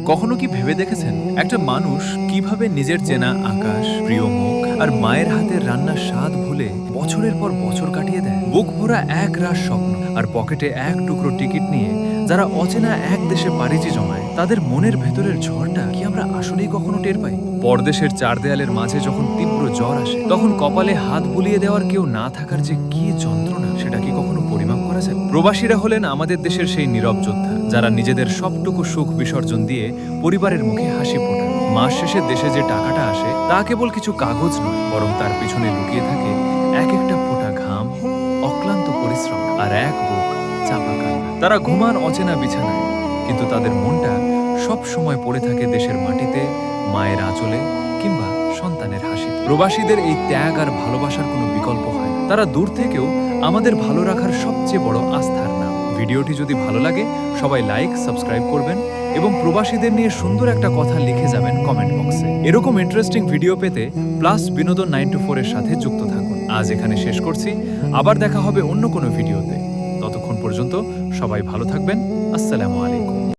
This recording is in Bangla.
কখনো কি ভেবে দেখেছেন একটা মানুষ কিভাবে নিজের চেনা আকাশ, প্রিয় মুখ আর মায়ের হাতের রান্নার স্বাদ ভুলে বছরের পর বছর কাটিয়ে দেয়? বুক ভরা এক রাশ স্বপ্ন আর পকেটে এক টুকরো টিকিট নিয়ে যারা অচেনা এক দেশে পাড়িজি জমায়, তাদের মনের ভেতরের ঝড়টা কি আমরা আসলেই কখনো টের পাই? পরদেশের চার দেয়ালের মাঝে যখন তীব্র জ্বর আসে, তখন কপালে হাত বুলিয়ে দেওয়ার কেউ না থাকার যে কি যন্ত্রণা, সেটা কি কখনো পরিমাপ করা যায়? প্রবাসীরা হলেন আমাদের দেশের সেই নীরব যোদ্ধা, যারা নিজেদের সবটুকু সুখ বিসর্জন দিয়ে পরিবারের মুখে হাসি ফোটান। মাস শেষে দেশে যে টাকাটা আসে তা কেবল কিছু কাগজ নয়, বরং তার পিছনে লুকিয়ে থাকে এক একটা ফোঁটা ঘাম, অক্লান্ত পরিশ্রম আর এক বুক চাপা কান্না। তারা ঘুমান অচেনা বিছানায়, কিন্তু তাদের মনটা সব সময় পড়ে থাকে দেশের মাটিতে, মায়ের আঁচলে কিংবা সন্তানের হাসিতে। প্রবাসীদের এই ত্যাগ আর ভালোবাসার কোনো বিকল্প হয় না। তারা দূর থেকেও আমাদের ভালো রাখার সবচেয়ে বড় আস্থার নাম। ভিডিওটি যদি ভালো লাগে সবাই লাইক, সাবস্ক্রাইব করবেন এবং প্রবাসীদের নিয়ে সুন্দর একটা কথা লিখে যাবেন কমেন্ট বক্সে। এরকম ইন্টারেস্টিং ভিডিও পেতে প্লাস বিনোদন 924 এর সাথে যুক্ত থাকুন। আজ এখানে শেষ করছি, আবার দেখা হবে অন্য কোনো ভিডিওতে। ততক্ষণ পর্যন্ত সবাই ভালো থাকবেন। আসসালামু আলাইকুম।